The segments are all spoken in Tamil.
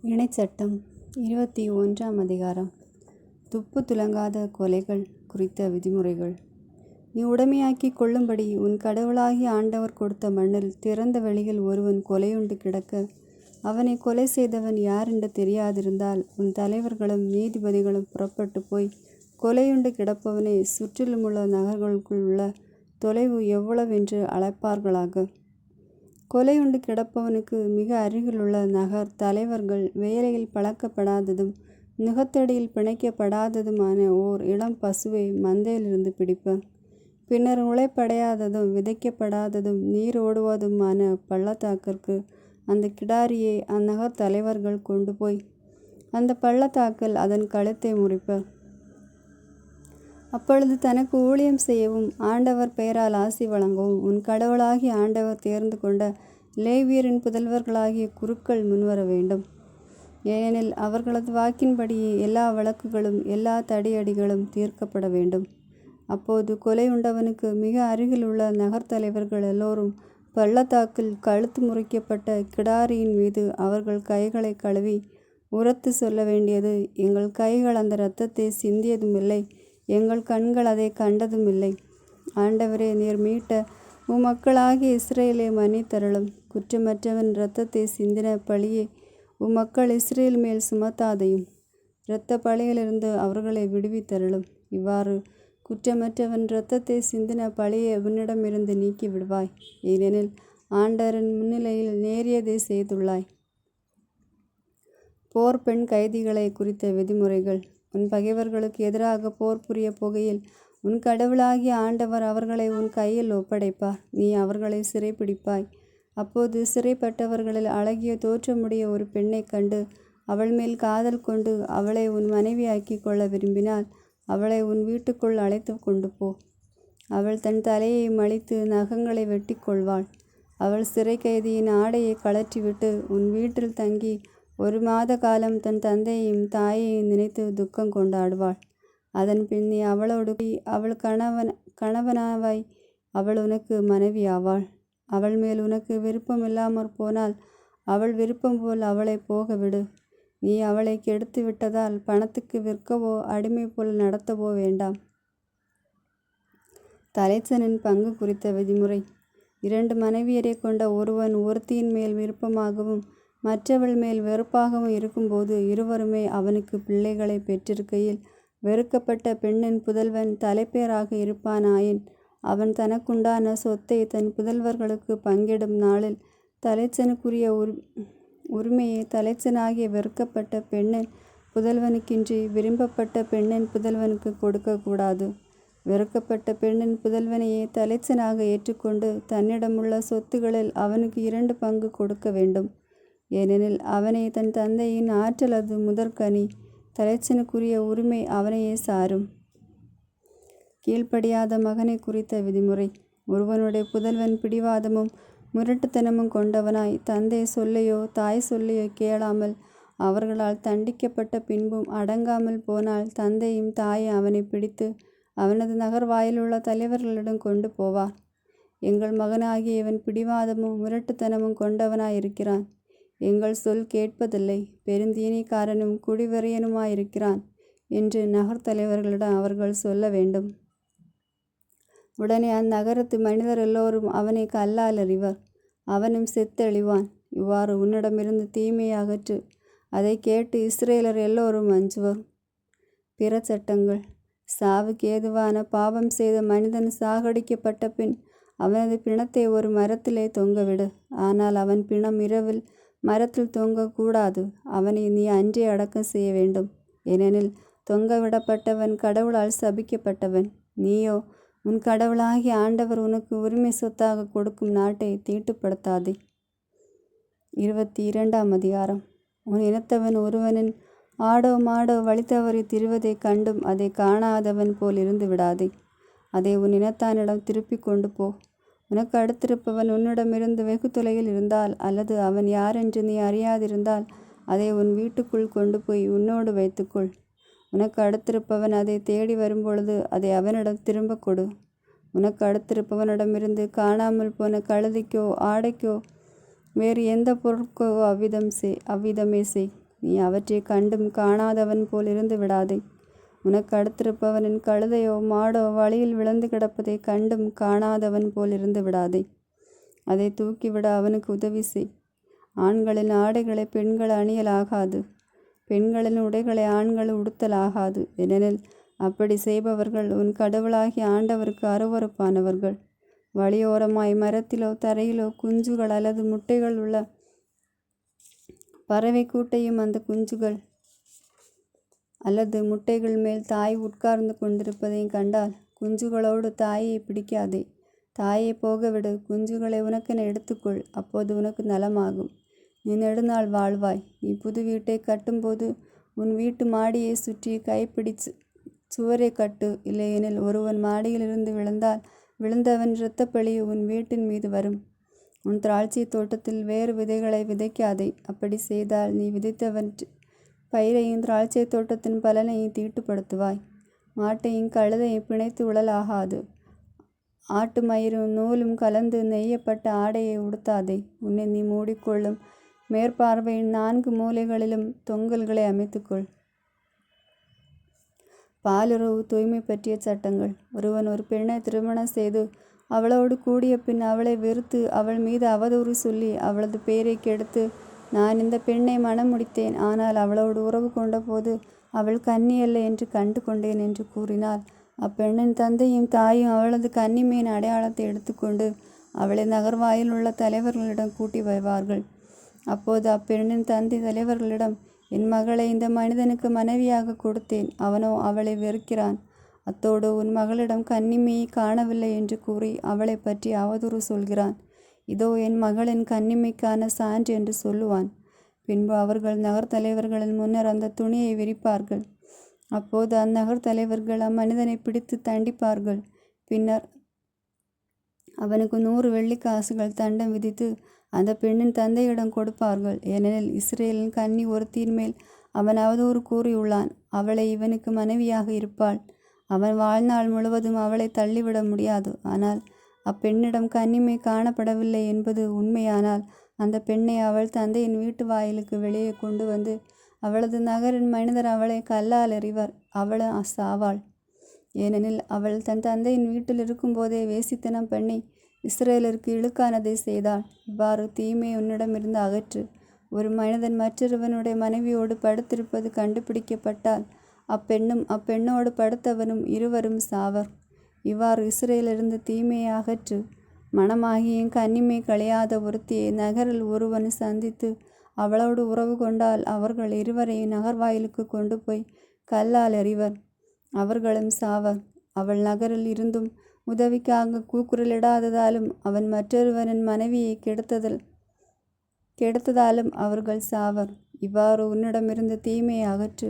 இணைச்சட்டம் 21ஆம் அதிகாரம். துப்பு துலங்காத கொலைகள் குறித்த விதிமுறைகள். நீ உடைமையாக்கிக் கொள்ளும்படி உன் கடவுளாகிய ஆண்டவர் கொடுத்த மண்ணில் திறந்த வெளியில் ஒருவன் கொலையுண்டு கிடக்க, அவனை கொலை செய்தவன் யாரென்று தெரியாதிருந்தால், உன் தலைவர்களும் நீதிபதிகளும் புறப்பட்டு போய் கொலையுண்டு கிடப்பவனை சுற்றிலுமுள்ள நகர்களுக்குள் உள்ள தொலைவு எவ்வளவென்று அளப்பார்களாக. கொலையுண்டு கிடப்பவனுக்கு மிக அருகிலுள்ள நகர் தலைவர்கள் வேலையில் பழக்கப்படாததும் நுகத்தடியில் பிணைக்கப்படாததுமான ஓர் இளம் பசுவை மந்தையிலிருந்து பிடிப்பர். பின்னர் உழைப்படையாததும் விதைக்கப்படாததும் நீர் ஓடுவதுமான பள்ளத்தாக்கிற்கு அந்த கிடாரியை அந்நகர் தலைவர்கள் கொண்டு போய் அந்த பள்ளத்தாக்கில் அதன் கழுத்தை முறிப்பர். அப்பொழுது தனக்கு ஊழியம் செய்யவும் ஆண்டவர் பெயரால் ஆசி வழங்கவும் உன் கடவுளாகிய ஆண்டவர் தேர்ந்து கொண்ட லேவியரின் புதல்வர்களாகிய குருக்கள் முன்வர வேண்டும். ஏனெனில் அவர்களது வாக்கின்படியே எல்லா வழக்குகளும் எல்லா தடியடிகளும் தீர்க்கப்பட வேண்டும். அப்போது கொலையுண்டவனுக்கு மிக அருகில் உள்ள நகர்த்தலைவர்கள் எல்லோரும் பள்ளத்தாக்கில் கழுத்து முறிக்கப்பட்ட கிடாரியின் மீது அவர்கள் கைகளை கழுவி உரத்து சொல்ல வேண்டியது, எங்கள் கைகள் அந்த இரத்தத்தை சிந்தியதுமில்லை, எங்கள் கண்கள் அதை கண்டதுமில்லை. ஆண்டவரே, நீர் மீட்ட உம்மக்களாகிய இஸ்ரவேலை மன்னித்தருளும். குற்றமற்றவன் இரத்தத்தை சிந்தின பழியை உம்மக்கள் இஸ்ரவேல் மேல் சுமத்தாதையும். இரத்த பழியிலிருந்து அவர்களை விடுவித்தருளும். இவ்வாறு குற்றமற்றவன் இரத்தத்தை சிந்தின பழியை உன்னிடமிருந்து நீக்கி விடுவாய். ஏனெனில் ஆண்டவரின் முன்னிலையில் நேரியதை செய்துள்ளாய். போர் பெண் கைதிகளை குறித்த விதிமுறைகள். உன் பகைவர்களுக்கு எதிராக போர் புரிய போகையில் உன் கடவுளாகிய ஆண்டவர் அவர்களை உன் கையில் ஒப்படைப்பார். நீ அவர்களை சிறைப்பிடிப்பாய். அப்போது சிறைப்பட்டவர்களில் அழகிய தோற்றமுடைய ஒரு பெண்ணைக் கண்டு அவள் மேல் காதல் கொண்டு அவளை உன் மனைவியாக்கி கொள்ள விரும்பினால் அவளை உன் வீட்டுக்குள் அழைத்து கொண்டு போ. அவள் தன் தலையை மழித்து நகங்களை வெட்டி கொள்வாள். அவள் சிறை கைதியின் ஆடையை கழற்றிவிட்டு உன் வீட்டில் தங்கி 1 மாத காலம் தன் தந்தையையும் தாயையும் நினைத்து துக்கம் கொண்டாடுவாள். அதன் பின் நீ அவளோடு அவள் கணவனாவாய். அவள் உனக்கு மனைவியாவாள். அவள் மேல் உனக்கு விருப்பமில்லாமற் போனால் அவள் விருப்பம் போல் அவளை போக விடு. நீ அவளை கெடுத்து விட்டதால் பணத்துக்கு விற்கவோ அடிமை போல் நடத்தவோ வேண்டாம். தலைச்சனின் பங்கு குறித்த விதிமுறை. 2 மனைவியரை கொண்ட ஒருவன் ஒருத்தியின் மேல் விருப்பமாகவும் மற்றவள் மேல் வெறுப்பாகவும் இருக்கும்போது இருவருமே அவனுக்கு பிள்ளைகளை பெற்றிருக்கையில் வெறுக்கப்பட்ட பெண்ணின் புதல்வன் தலைப்பேராக இருப்பானாயின், அவன் தனக்குண்டான சொத்தை தன் புதல்வர்களுக்கு பங்கிடும் நாளில் தலைச்சனுக்குரிய உரிமையை தலைச்சனாகிய வெறுக்கப்பட்ட பெண்ணின் புதல்வனுக்கின்றி விரும்பப்பட்ட பெண்ணின் புதல்வனுக்கு கொடுக்கக்கூடாது. வெறுக்கப்பட்ட பெண்ணின் புதல்வனையே தலைச்சனாக ஏற்றுக்கொண்டு தன்னிடமுள்ள சொத்துகளில் அவனுக்கு 2 பங்கு கொடுக்க வேண்டும். ஏனெனில் அவனே தன் தந்தையின் ஆற்றலது முதற்கனி. தலைச்சனுக்குரிய உரிமை அவனையே சாரும். கீழ்ப்படியாத மகனை குறித்த விதிமுறை. ஒருவனுடைய புதல்வன் பிடிவாதமும் முரட்டுத்தனமும் கொண்டவனாய் தந்தை சொல்லையோ தாய் சொல்லையோ கேளாமல் அவர்களால் தண்டிக்கப்பட்ட பின்பும் அடங்காமல் போனால் தந்தையும் தாயும் அவனை பிடித்து அவனது நகர் வாயிலுள்ள தலைவர்களிடம் கொண்டு போவார். எங்கள் மகனாகிய இவன் பிடிவாதமும் முரட்டுத்தனமும் கொண்டவனாயிருக்கிறான். எங்கள் சொல் கேட்பதில்லை, பெருந்தீனிக்காரனும் குடிவெறியனுமாயிருக்கிறான் என்று நகர் தலைவர்களிடம் அவர்கள் சொல்ல வேண்டும். உடனே அந்நகரத்து மனிதர் எல்லோரும் அவனை கல்லால் எறிவர். அவனும் செத்தெழிவான். இவ்வாறு உன்னிடமிருந்து தீமையை அகற்று. அதை கேட்டு இஸ்ரவேலர் எல்லோரும் அஞ்சுவர். பிற சட்டங்கள். சாவுக்கு ஏதுவான பாவம் செய்த மனிதன் சாகடிக்கப்பட்ட பின் அவனது பிணத்தை ஒரு மரத்திலே தொங்கவிடு. ஆனால் அவன் பிணம் இரவில் மரத்தில் தொங்கக்கூடாது. அவனை நீ அன்றே அடக்கம் செய்ய வேண்டும். ஏனெனில் தொங்கவிடப்பட்டவன் கடவுளால் சபிக்கப்பட்டவன். நீயோ உன் கடவுளாகிய ஆண்டவர் உனக்கு உரிமை சொத்தாக கொடுக்கும் நாட்டை தீட்டுப்படுத்தாதே. 22ஆம் அதிகாரம். உன் இனத்தவன் ஒருவனின் ஆடோ மாடோ வழித்தவறி திரிவதைக் கண்டும் அதை காணாதவன் போல் இருந்து விடாதே. அதை உன் இனத்தானிடம் திருப்பி கொண்டு போ. உனக்கு அடுத்திருப்பவன் உன்னிடமிருந்து வெகு தொலையில் இருந்தால் அல்லது அவன் யாரென்று நீ அறியாதிருந்தால் அதை உன் வீட்டுக்குள் கொண்டு போய் உன்னோடு வைத்துக்கொள். உனக்கு அடுத்திருப்பவன் அதை தேடி வரும்பொழுது அதை அவனிடம் திரும்ப கொடு. உனக்கு அடுத்திருப்பவனிடமிருந்து காணாமல் போன கழுதைக்கோ ஆடைக்கோ வேறு எந்த பொருட்கோ அவ்விதமே செய். நீ அவற்றை கண்டும் காணாதவன் போல் இருந்து விடாதே. உனக்கு அடுத்திருப்பவனின் கழுதையோ மாடோ வழியில் விழுந்து கிடப்பதை கண்டும் காணாதவன் போல் இருந்து விடாதே. அதை தூக்கிவிட அவனுக்கு உதவி செய். ஆண்களின் ஆடைகளை பெண்கள் அணியலாகாது, பெண்களின் உடைகளை ஆண்கள் உடுத்தலாகாது. ஏனெனில் அப்படி செய்பவர்கள் உன் கடவுளாகிய ஆண்டவருக்கு அருவருப்பானவர்கள். வழியோரமாய் மரத்திலோ தரையிலோ குஞ்சுகள் அல்லது முட்டைகள் உள்ள பறவை கூட்டையும் அந்த குஞ்சுகள் அல்லது முட்டைகள் மேல் தாய் உட்கார்ந்து கொண்டிருப்பதையும் கண்டால் குஞ்சுகளோடு தாயை பிடிக்காதே. தாயை போகவிடு, குஞ்சுகளை உனக்கென எடுத்துக்கொள். அப்போது உனக்கு நலமாகும், நீ நெடுநாள் வாழ்வாய். நீ புது வீட்டை கட்டும்போது உன் வீட்டு மாடியை சுற்றி கைப்பிடிச்சு சுவரை கட்டு. இல்லையெனில் ஒருவன் மாடியிலிருந்து விழுந்தால் விழுந்தவன் இரத்தப்பழி உன் வீட்டின் மீது வரும். உன் திராட்சை தோட்டத்தில் வேறு விதைகளை விதைக்காதே. அப்படி செய்தால் நீ விதைத்தவன் பயிரையும் திராட்சை தோட்டத்தின் பலனையும் தீட்டுப்படுத்துவாய். மாட்டையும் கழுதையும் பிணைத்து உழலாகாது. ஆட்டு மயிரும் நூலும் கலந்து நெய்யப்பட்ட ஆடையை உடுத்தாதே. உன்னை நீ மூடிக்கொள்ளும் மேற்பார்வையின் 4 மூலைகளிலும் தொங்கல்களை அமைத்துக்கொள். பாலுறவு தூய்மை பற்றிய சட்டங்கள். ஒருவன் ஒரு பெண்ணை திருமணம் செய்து அவளோடு கூடிய பின் அவளை வெறுத்து அவள் மீது அவதூறு சொல்லி அவளது பெயரை கெடுத்து, நான் இந்த பெண்ணை மணம் முடித்தேன், ஆனால் அவளோடு உறவு கொண்ட போது அவள் கன்னியல்ல என்று கண்டு கொண்டேன் என்று கூறினாள், அப்பெண்ணின் தந்தையும் தாயும் அவளது கன்னிமையின் அடையாளத்தை எடுத்துக்கொண்டு அவளை நகர்வாயில் உள்ள தலைவர்களிடம் கூட்டி வருவார்கள். அப்போது அப்பெண்ணின் தந்தை தலைவர்களிடம், என் மகளை இந்த மனிதனுக்கு மனைவியாக கொடுத்தேன், அவனோ அவளை வெறுக்கிறான். அத்தோடு உன் மகளிடம் கன்னிமையை காணவில்லை என்று கூறி அவளை பற்றி அவதூறு சொல்கிறான். இதோ என் மகளின் கன்னிமைக்கான சான்று என்று சொல்லுவான். பின்பு அவர்கள் நகர் தலைவர்களின் முன்னர் அந்த துணியை விரிப்பார்கள். அப்போது அந்நகர் தலைவர்கள் அம்மனிதனை பிடித்து தண்டிப்பார்கள். பின்னர் அவனுக்கு 100 வெள்ளிக்காசுகள் தண்டம் விதித்து அந்த பெண்ணின் தந்தையிடம் கொடுப்பார்கள். ஏனெனில் இஸ்ரேலின் கன்னி ஒருத்தியின் மேல் அவன் அவதூறு கூறியுள்ளான். அவளை இவனுக்கு மனைவியாக இருப்பாள். அவன் வாழ்நாள் முழுவதும் அவளை தள்ளிவிட முடியாது. ஆனால் அப்பெண்ணிடம் கன்னிமை காணப்படவில்லை என்பது உண்மையானால் அந்த பெண்ணை அவள் தந்தையின் வீட்டு வாயிலுக்கு வெளியே கொண்டு வந்து அவளது நகரின் மனிதர் அவளை கல்லால் எறிவர். அவள் சாவாள். ஏனெனில் அவள் தன் தந்தையின் வீட்டில் இருக்கும்போதே வேசித்தனம் பண்ணி இஸ்ரேலருக்கு இழுக்கானதை செய்தாள். இவ்வாறு தீமையை உன்னிடமிருந்து அகற்று. ஒரு மனிதன் மற்றொருவனுடைய மனைவியோடு படுத்திருப்பது கண்டுபிடிக்கப்பட்டால் அப்பெண்ணும் அப்பெண்ணோடு படுத்தவனும் இருவரும் சாவர். இவ்வாறு இஸ்ரேலிருந்து தீமையை அகற்று. மணமாகியும் கன்னிமை களையாத ஒருத்தியை நகரில் ஒருவன் சந்தித்து அவளோடு உறவு கொண்டால் அவர்கள் இருவரையும் நகர்வாயிலுக்கு கொண்டு போய் கல்லால் எறிவர். அவர்களும் சாவர். அவள் நகரில் இருந்தும் உதவிக்காக கூக்குரலிடாததாலும் அவன் மற்றொருவனின் மனைவியை கெடுத்ததாலும் அவர்கள் சாவர். இவ்வாறு உன்னிடமிருந்து தீமையை அகற்று.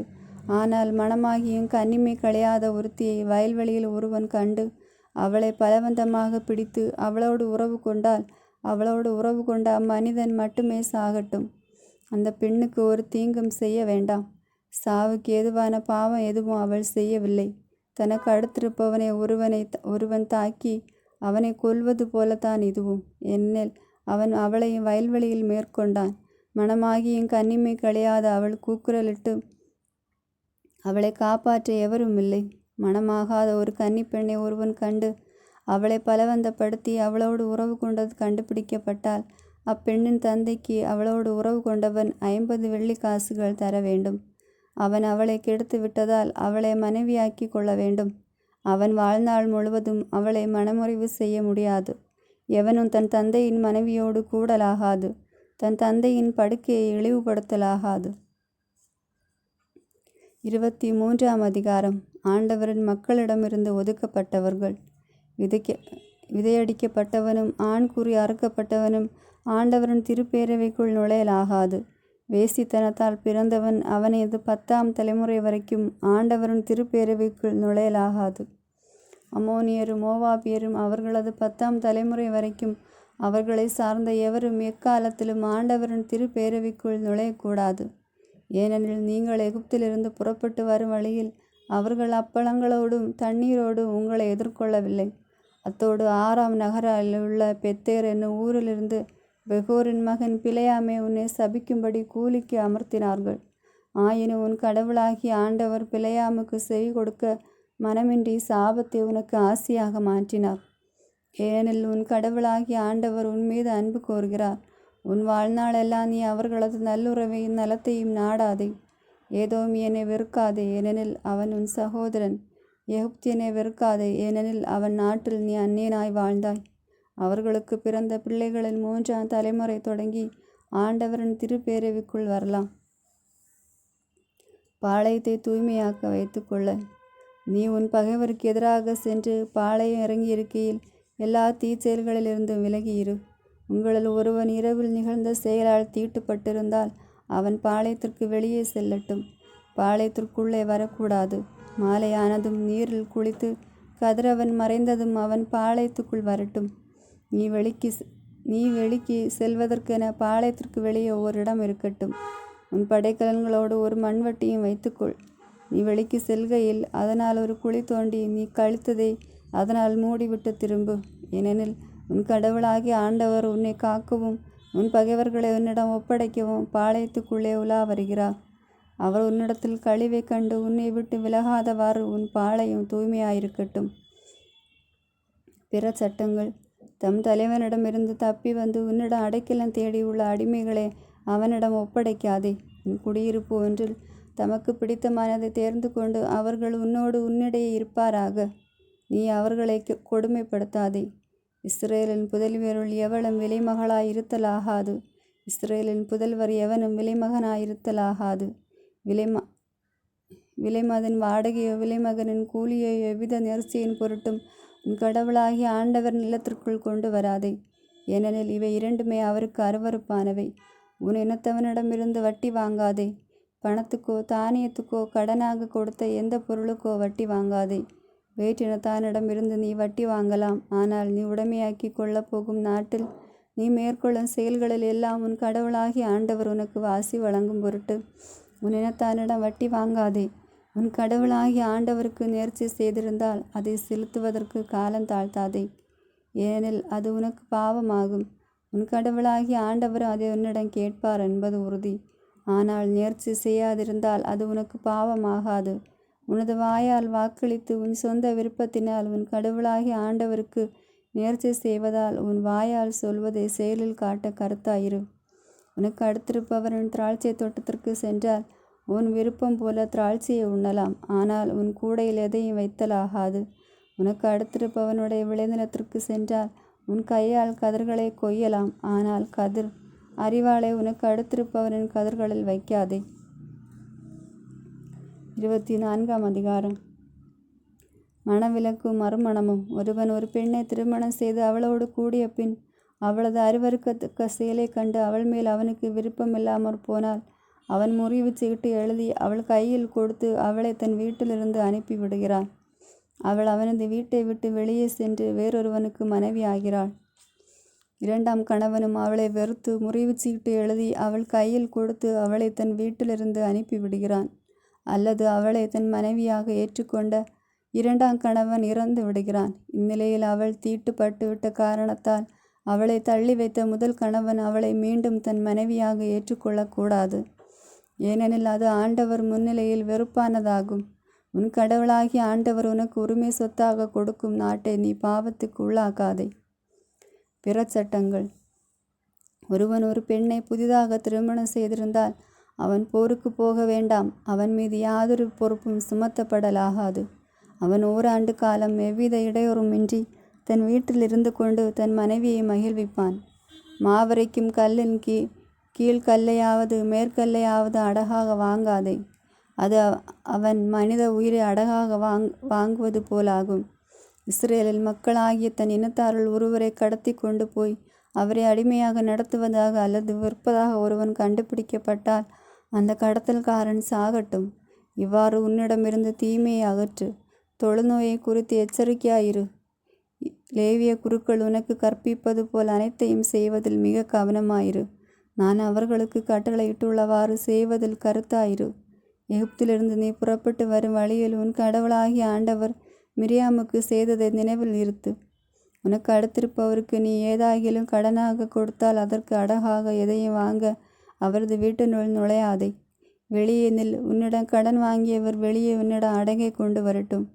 ஆனால் மணமாகியும் கன்னிமை களையாத ஒருத்தியை வயல்வெளியில் ஒருவன் கண்டு அவளை பலவந்தமாக பிடித்து அவளோடு உறவு கொண்டால் அவளோடு உறவு கொண்ட அம்மனிதன் மட்டுமே சாகட்டும். அந்த பெண்ணுக்கு ஒரு தீங்கும் செய்ய வேண்டாம். சாவுக்கு ஏதுவான பாவம் எதுவும் அவள் செய்யவில்லை. தனக்கு அடுத்திருப்பவனை ஒருவன் தாக்கி அவனை கொல்வது போலத்தான் இதுவும். ஏனெனில் அவன் அவளையும் வயல்வெளியில் மேற்கொண்டான். மணமாகியும் கன்னிமை களையாத அவள் கூக்குரலிட்டு அவளை காப்பாற்ற எவரும் இல்லை. மணமாகாத ஒரு கன்னிப்பெண்ணை ஒருவன் கண்டு அவளை பலவந்தப்படுத்தி அவளோடு உறவு கொண்டது கண்டுபிடிக்கப்பட்டால் அப்பெண்ணின் தந்தைக்கு அவளோடு உறவு கொண்டவன் 50 வெள்ளிக்காசுகள் தர வேண்டும். அவன் அவளை கெடுத்து விட்டதால் அவளை மனைவியாக்கி கொள்ள வேண்டும். அவன் வாழ்நாள் முழுவதும் அவளை மணமுறிவு செய்ய முடியாது. எவனும் தன் தந்தையின் மனைவியோடு கூடலாகாது. தன் தந்தையின் படுக்கையை இழிவுபடுத்தலாகாது. 23ஆம் அதிகாரம். ஆண்டவரின் மக்களிடமிருந்து ஒதுக்கப்பட்டவர்கள். விதையடிக்கப்பட்டவனும் ஆண்குறி அறுக்கப்பட்டவனும் ஆண்டவரின் திருப்பேரவைக்குள் நுழையலாகாது. வேசித்தனத்தால் பிறந்தவன் அவனது 10ஆம் தலைமுறை வரைக்கும் ஆண்டவரின் திருப்பேரவைக்குள் நுழையலாகாது. அம்மோனியரும் மோவாபியரும் அவர்களது 10ஆம் தலைமுறை வரைக்கும் அவர்களை சார்ந்த எவரும் எக்காலத்திலும் ஆண்டவரின் திருப்பேரவைக்குள் நுழையக்கூடாது. ஏனெனில் நீங்கள் எகிப்திலிருந்து புறப்பட்டு வரும் வழியில் அவர்கள் அப்பளங்களோடும் தண்ணீரோடும் உங்களை எதிர்கொள்ளவில்லை. அத்தோடு ஆறாம் நகரிலுள்ள பெத்தேர் என்னும் ஊரிலிருந்து பெகோரின் மகன் பிலேயாமை உன்னை சபிக்கும்படி கூலிக்கு அமர்த்தினார்கள். ஆயினும் உன் கடவுளாகிய ஆண்டவர் பிலேயாமுக்கு செவி கொடுக்க மனமின்றி சாபத்தை உனக்கு ஆசியாக மாற்றினார். ஏனெனில் உன் கடவுளாகிய ஆண்டவர் உன்மீது அன்பு கோருகிறார். உன் வாழ்நாளெல்லாம் நீ அவர்களது நல்லுறவையும் நலத்தையும் நாடாதே. ஏதோமியனை வெறுக்காதே, ஏனெனில் அவன் உன் சகோதரன். எகிப்தியனை வெறுக்காதே, ஏனெனில் அவன் நாட்டில் நீ அந்நியனாய் வாழ்ந்தாய். அவர்களுக்கு பிறந்த பிள்ளைகளின் 3ஆம் தலைமுறை தொடங்கி ஆண்டவரின் திருப்பேரவைக்குள் வரலாம். பாளையத்தை தூய்மையாக்க வைத்துக்கொள்ள. நீ உன் பகைவருக்கு எதிராக சென்று பாளையம் இறங்கியிருக்கையில் எல்லா தீச்செயல்களிலிருந்தும் விலகியிரு. உங்களில் ஒருவன் இரவில் நிகழ்ந்த செயலால் தீட்டுப்பட்டிருந்தால் அவன் பாளையத்திற்கு வெளியே செல்லட்டும், பாளையத்திற்குள்ளே வரக்கூடாது. மாலையானதும் நீரில் குளித்து கதிரவன் மறைந்ததும் அவன் பாளையத்துக்குள் வரட்டும். நீ வெளிக்கு செல்வதற்கென பாளையத்திற்கு வெளியே ஓரிடம் இருக்கட்டும். உன் படைக்கலன்களோடு ஒரு மண்வெட்டியும் வைத்துக்கொள். நீ வெளிக்கு செல்கையில் அதனால் ஒரு குழி தோண்டி நீ கழித்ததை அதனால் மூடிவிட்டு திரும்பு. ஏனெனில் உன் கடவுளாகிய ஆண்டவர் உன்னை காக்கவும் உன் பகைவர்களை உன்னிடம் ஒப்படைக்கவும் பாளையத்துக்குள்ளே உலா வருகிறார். அவர் உன்னிடத்தில் கழிவை கண்டு உன்னை விட்டு விலகாதவாறு உன் பாளையம் தூய்மையாயிருக்கட்டும். பிற சட்டங்கள். தம் தலைவனிடமிருந்து தப்பி வந்து உன்னிடம் அடைக்கலம் தேடியுள்ள அடிமைகளை அவனிடம் ஒப்படைக்காதே. உன் குடியிருப்பு ஒன்றில் தமக்கு பிடித்தமானதை தேர்ந்து கொண்டு அவர்கள் உன்னோடு உன்னிடையே இருப்பாராக. நீ அவர்களை கொடுமைப்படுத்தாதே. இஸ்ரேலின் புதல்வருள் எவளும் விலைமகளாய் இருத்தலாகாது. இஸ்ரேலின் புதல்வர் எவனும் விலைமகனாயிருத்தலாகாது. விலைமதன் வாடகையோ விலைமகனின் கூலியோ எவ்வித நெரிசையின் பொருட்டும் உன் கடவுளாகிய ஆண்டவர் நிலத்திற்குள் கொண்டு வராதே. ஏனெனில் இவை இரண்டுமே அவருக்கு அருவருப்பானவை. உன் இனத்தவனிடமிருந்து வட்டி வாங்காதே. பணத்துக்கோ தானியத்துக்கோ கடனாக கொடுத்த எந்த பொருளுக்கோ வட்டி வாங்காதே. வேற்றினத்தானிடமிருந்து நீ வட்டி வாங்கலாம், ஆனால் நீ உடைமையாக்கி கொள்ளப் போகும் நாட்டில் நீ மேற்கொள்ளும் செயல்களில் எல்லாம் உன் கடவுளாகிய ஆண்டவர் உனக்கு வாசி வழங்கும் பொருட்டு உன் இனத்தானிடம் வட்டி வாங்காதே. உன் கடவுளாகிய ஆண்டவருக்கு நேர்ச்சி செய்திருந்தால் அதை செலுத்துவதற்கு காலம் தாழ்த்தாதே, ஏனெனில் அது உனக்கு பாவமாகும். உன் கடவுளாகிய ஆண்டவர் அதை உன்னிடம் கேட்பார் என்பது உறுதி. ஆனால் நேர்ச்சி செய்யாதிருந்தால் அது உனக்கு பாவமாகாது. உனது வாயால் வாக்களித்து உன் சொந்த விருப்பத்தினால் உன் கடவுளாகிய ஆண்டவருக்கு நேர்ச்சி செய்வதால் உன் வாயால் சொல்வதை செயலில் காட்ட கருத்தாயிரு. உனக்கு அடுத்திருப்பவரின் திராட்சை தோட்டத்திற்கு சென்றால் உன் விருப்பம் போல திராட்சையை உண்ணலாம், ஆனால் உன் கூடையில் எதையும் வைத்தலாகாது. உனக்கு அடுத்திருப்பவனுடைய விளைநிலத்திற்கு சென்றால் உன் கையால் கதிர்களை கொய்யலாம், ஆனால் அரிவாளை உனக்கு அடுத்திருப்பவரின் கதிர்களில் வைக்காதே. 24ஆம் அதிகாரம். மணவிலக்கும் மறுமணமும். ஒருவன் ஒரு பெண்ணை திருமணம் செய்து அவளோடு கூடிய பின் அவளது அருவருக்கத்தக்க செயலை கண்டு அவள் மேல் அவனுக்கு விருப்பமில்லாமற் போனால் அவன் முறிவு சீட்டு எழுதி அவள் கையில் கொடுத்து அவளை தன் வீட்டிலிருந்து அனுப்பி விடுகிறான். அவள் அவனது வீட்டை விட்டு வெளியே சென்று வேறொருவனுக்கு மனைவி ஆகிறாள். 2ஆம் கணவனும் அவளை வெறுத்து முறிவு சீட்டு எழுதி அவள் கையில் கொடுத்து அவளை தன் வீட்டிலிருந்து அனுப்பி விடுகிறான். அல்லது அவளை தன் மனைவியாக ஏற்றுக்கொண்ட 2ஆம் கணவன் இறந்து விடுகிறான். இந்நிலையில் அவள் தீட்டுப்பட்டுவிட்ட காரணத்தால் அவளை தள்ளி வைத்த முதல் கணவன் அவளை மீண்டும் தன் மனைவியாக ஏற்றுக்கொள்ளக்கூடாது, ஏனெனில் அது ஆண்டவர் முன்னிலையில் வெறுப்பானதாகும். உன் கடவுளாகிய ஆண்டவர் உனக்கு உரிமை சொத்தாக கொடுக்கும் நாட்டை நீ பாவத்துக்கு உள்ளாக்காதே. பிற சட்டங்கள். ஒருவன் ஒரு பெண்ணை புதிதாக திருமணம் செய்திருந்தால் அவன் போருக்கு போக வேண்டாம். அவன் மீது யாதொரு பொறுப்பும் சுமத்தப்படலாகாது. அவன் ஓராண்டு காலம் எவ்வித இடையூறுமின்றி தன் வீட்டில் இருந்து கொண்டு தன் மனைவியை மகிழ்விப்பான். மாவரைக்கும் கல்லின் கீழ் கல்லையாவது மேற்கல்லையாவது அடகாக வாங்காதே. அது அவன் மனித உயிரை அடகாக வாங்குவது போலாகும். இஸ்ரேலில் மக்களாகிய தன் இனத்தாருள் ஒருவரை கடத்தி கொண்டு போய் அவரை அடிமையாக நடத்துவதாக அல்லது விற்பதாக ஒருவன் கண்டுபிடிக்கப்பட்டால் அந்த கடத்தல்காரன் சாகட்டும். இவ்வாறு உன்னிடமிருந்து தீமையை அகற்று. தொழுநோயை குறித்து எச்சரிக்கையாயிரு. லேவிய குருக்கள் உனக்கு கற்பிப்பது போல் அனைத்தையும் செய்வதில் மிக கவனமாயிரு. நான் அவர்களுக்கு கட்டளையிட்டுள்ளவாறு செய்வதில் கருத்தாயிரு. எகிப்திலிருந்து நீ புறப்பட்டு வரும் வழியில் உன் கடவுளாகிய ஆண்டவர் மிரியாமுக்கு செய்ததை நினைவில் இருத்து. உனக்கு அடுத்திருப்பவருக்கு நீ ஏதாகிலும் கடனாக கொடுத்தால் அதற்கு அடகாக எதையும் வாங்க அவரது வீட்டினுள் நுழையாதே. வெளியே நில். உன்னிடம் கடன் வாங்கியவர் வெளியே உன்னிடம் அடகை கொண்டு வரட்டும்.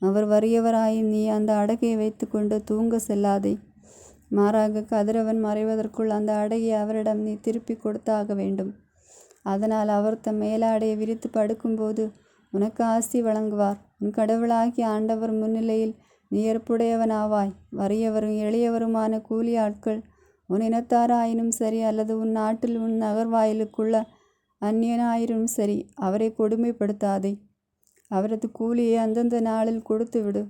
அவர் வறியவராயும் நீ அந்த அடகையை வைத்து கொண்டு தூங்க செல்லாதே. மாறாக கதிரவன் மறைவதற்குள் அந்த அடகை அவரிடம் நீ திருப்பி கொடுத்தாக வேண்டும். அதனால் அவர் தம் மேலாடையை விரித்து படுக்கும்போது உனக்கு ஆசி வழங்குவார். உன் கடவுளாகிய ஆண்டவர் முன்னிலையில் நீ ஏற்புடையவனாவாய். வறியவரும் எளியவருமான கூலி ஆட்கள் உன் இனத்தாராயினும் சரி, அல்லது உன் நாட்டில் உன் நகர்வாயிலுக்குள்ள அந்நியனாயினும் சரி, அவரை கொடுமைப்படுத்தாதே. அவரது கூலியை அந்தந்த நாளில் கொடுத்து விடு.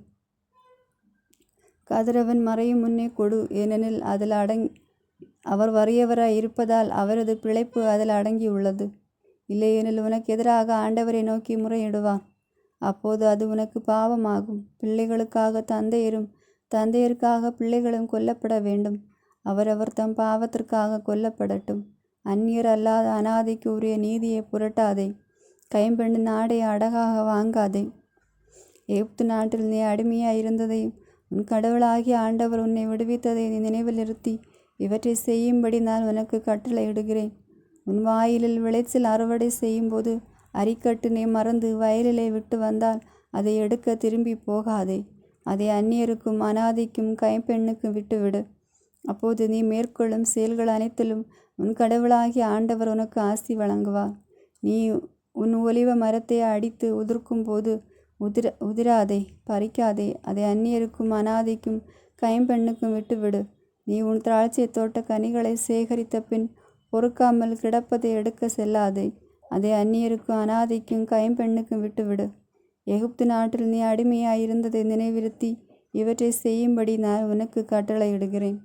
கதிரவன் மறையும் முன்னே கொடு, ஏனெனில் அதில் அவர் வறியவராய் இருப்பதால் அவரது பிழைப்பு அதில் அடங்கியுள்ளது. இல்லையெனில் உனக்கு எதிராக ஆண்டவரை நோக்கி முறையிடுவார். அப்போது அது உனக்கு பாவமாகும். பிள்ளைகளுக்காக தந்தையரும் தந்தையருக்காக பிள்ளைகளும் கொல்லப்பட வேண்டும். அவரவர் தம் பாவத்திற்காக கொல்லப்படட்டும். அந்நியர் அல்லாத அனாதைக்கு உரிய நீதியை புரட்டாதே. கைம்பெண்ணின் ஆடை அடகாக வாங்காதே. எகிப்து நாட்டில் நீ அடிமையாய் இருந்ததையும் உன் கடவுளாகிய ஆண்டவர் உன்னை விடுவித்ததை நீ நினைவில் நிறுத்தி இவற்றை செய்யும்படி நான் உனக்கு கட்டளையிடுகிறேன். உன் வாயிலில் விளைச்சல் அறுவடை செய்யும்போது அரிக்கட்டு நீ மறந்து வயலிலே விட்டு வந்தால் அதை எடுக்க திரும்பி போகாதே. அதை அந்நியருக்கும் அனாதைக்கும் கைம்பெண்ணுக்கும் விட்டுவிடு. அப்போது நீ மேற்கொள்ளும் செயல்கள் அனைத்திலும் உன் கடவுளாகிய ஆண்டவர் உனக்கு ஆசி வழங்குவார். நீ உன் ஒலிவ மரத்தை அடித்து உதிர்க்கும் போது உதிராதே, பறிக்காதே. அதை அந்நியருக்கும் அனாதைக்கும் கைம்பெண்ணுக்கும் விட்டுவிடு. நீ உன் திராட்சை தோட்ட கனிகளை சேகரித்த பின் பொறுக்காமல் கிடப்பதை எடுக்க செல்லாதே. அதை அந்நியருக்கும் அனாதைக்கும் கைம்பெண்ணுக்கும் விட்டுவிடு. எகிப்து நாட்டில் நீ அடிமையாயிருந்ததை நினைவிருத்தி இவற்றை செய்யும்படி நான் உனக்கு கட்டளையிடுகிறேன்.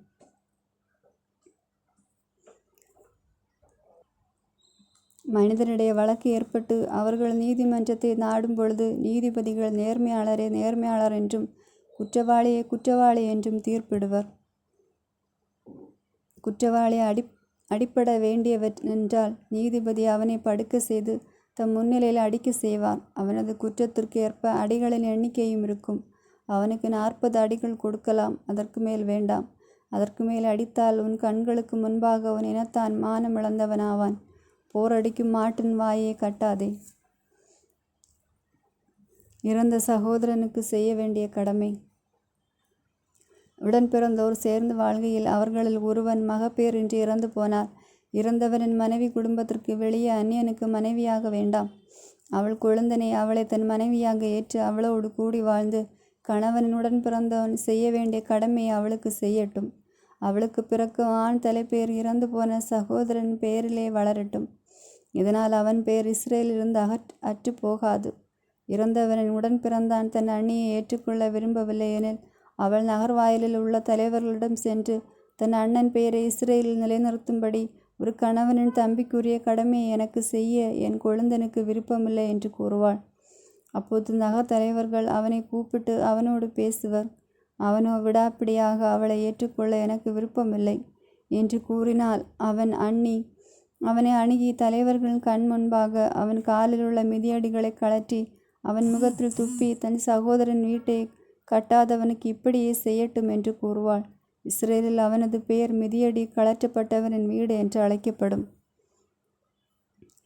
மனிதனிடையே வழக்கு ஏற்பட்டு அவர்கள் நீதிமன்றத்தை நாடும் பொழுது நீதிபதிகள் நேர்மையாளரை நேர்மையாளர் என்றும் குற்றவாளியை குற்றவாளி என்றும் தீர்ப்பிடுவர். குற்றவாளி அடிப்பட வேண்டியவென்றால் நீதிபதி அவனை படுக்க செய்து தம் முன்னிலையில் அடிக்க செய்வார். அவனது குற்றத்திற்கு ஏற்ப அடிகளின் எண்ணிக்கையும் இருக்கும். அவனுக்கு 40 அடிகள் கொடுக்கலாம், அதற்கு மேல் வேண்டாம். அதற்கு மேல் அடித்தால் உன் கண்களுக்கு முன்பாக உன் இனத்தான் மானம் இழந்தவனாவான். போரடிக்கும் மாட்டின் வாயை கட்டாதே. இறந்த சகோதரனுக்கு செய்ய வேண்டிய கடமை. உடன் பிறந்தோர் சேர்ந்து வாழ்கையில் அவர்களில் ஒருவன் மகப்பேறின்றி இறந்து போனார். இறந்தவனின் மனைவி குடும்பத்திற்கு வெளியே அந்நியனுக்கு மனைவியாக வேண்டாம். அவள் கொழுந்தனை அவளை தன் மனைவியாக ஏற்று அவளோடு கூடி வாழ்ந்து கணவனுடன் பிறந்தவன் செய்ய வேண்டிய கடமையை அவளுக்கு செய்யட்டும். அவளுக்கு பிறக்கும் ஆண் தலைப்பேர் இறந்து போன சகோதரன் பெயரிலே வளரட்டும். இதனால் அவன் பெயர் இஸ்ரேலிலிருந்து அற்று போகாது. இறந்தவனின் உடன் பிறந்தான் தன் அண்ணியை ஏற்றுக்கொள்ள விரும்பவில்லை எனில் அவள் நகர்வாயிலில் உள்ள தலைவர்களிடம் சென்று தன் அண்ணன் பெயரை இஸ்ரேலில் நிலைநிறுத்தும்படி ஒரு கணவனின் தம்பிக்குரிய கடமையை எனக்கு செய்ய என் கொழுந்தனுக்கு விருப்பமில்லை என்று கூறுவாள். அப்போது நகர் தலைவர்கள் அவனை கூப்பிட்டு அவனோடு பேசுவர். அவனோ விடாப்பிடியாக அவளை ஏற்றுக்கொள்ள எனக்கு விருப்பமில்லை என்று கூறினால் அவனை அணுகி தலைவர்களின் கண் முன்பாக அவன் காலில் உள்ள மிதியடிகளை கழற்றி அவன் முகத்தில் துப்பி தன் சகோதரன் வீட்டை கட்டாதவனுக்கு இப்படியே செய்யட்டும் என்று கூறுவாள். இஸ்ரேலில் அவனது பெயர் மிதியடி கழற்றப்பட்டவனின் வீடு என்று அழைக்கப்படும்.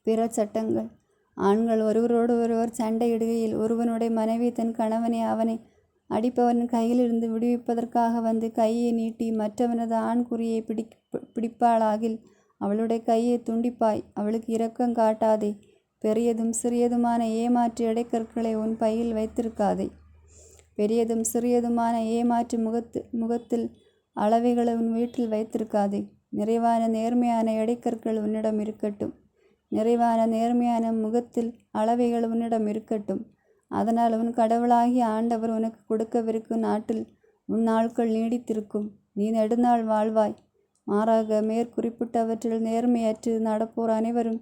பிற சட்டங்கள். ஆண்கள் ஒருவரோடு ஒருவர் சண்டையிடுகையில் ஒருவனுடைய மனைவி தன் கணவனை அவனை அடிப்பவன் கையிலிருந்து விடுவிப்பதற்காக வந்து கையை நீட்டி மற்றவனது ஆண் குறியை பிடிப்பாளாகில் அவளுடைய கையை துண்டிப்பாய். அவளுக்கு இரக்கம் காட்டாதே. பெரியதும் சிறியதுமான ஏமாற்று இடைக்கற்களை உன் பையில் வைத்திருக்காதே. பெரியதும் சிறியதுமான ஏமாற்று முகத்தில் அளவைகளை உன் வீட்டில் வைத்திருக்காதே. நிறைவான நேர்மையான இடைக்கற்கள் உன்னிடம் இருக்கட்டும். நிறைவான நேர்மையான முகத்தில் அளவைகள் உன்னிடம் இருக்கட்டும். அதனால் உன் கடவுளாகிய ஆண்டவர் உனக்கு கொடுக்கவிருக்கும் நாட்டில் உன் நாட்கள் நீடித்திருக்கும். நீ நெடுநாள் வாழ்வாய். மாறாக மேற்குறிப்பிட்டவற்றில் நேர்மையற்று நடப்போர் அனைவரும்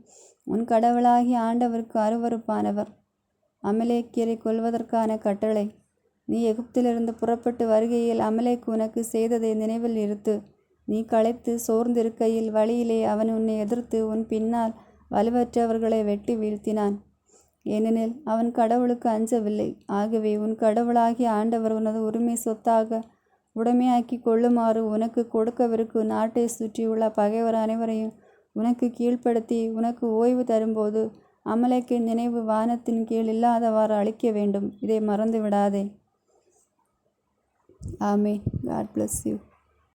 உன் கடவுளாகிய ஆண்டவருக்கு அருவருப்பானவர். அமலேக்கியரை கொல்வதற்கான கட்டளை. நீ எகிப்திலிருந்து புறப்பட்டு வருகையில் அமலேக் உனக்கு செய்ததை நினைவில் இருத்து. நீ களைத்து சோர்ந்திருக்கையில் வழியிலே அவன் உன்னை எதிர்த்து உன் பின்னால் வலுவற்றவர்களை வெட்டி வீழ்த்தினான். ஏனெனில் அவன் கடவுளுக்கு அஞ்சவில்லை. ஆகவே உன் கடவுளாகிய ஆண்டவர் உனது உரிமை சொத்தாக உடைமையாக்கி கொள்ளுமாறு உனக்கு கொடுக்கவிருக்கும் நாட்டை சுற்றியுள்ள பகைவர் அனைவரையும் உனக்கு கீழ்ப்படுத்தி உனக்கு ஓய்வு தரும்போது அமலேக்கின் நினைவு வானத்தின் கீழ் இல்லாதவாறு அழிக்க வேண்டும். இதை மறந்து விடாதே. ஆமென். God bless you.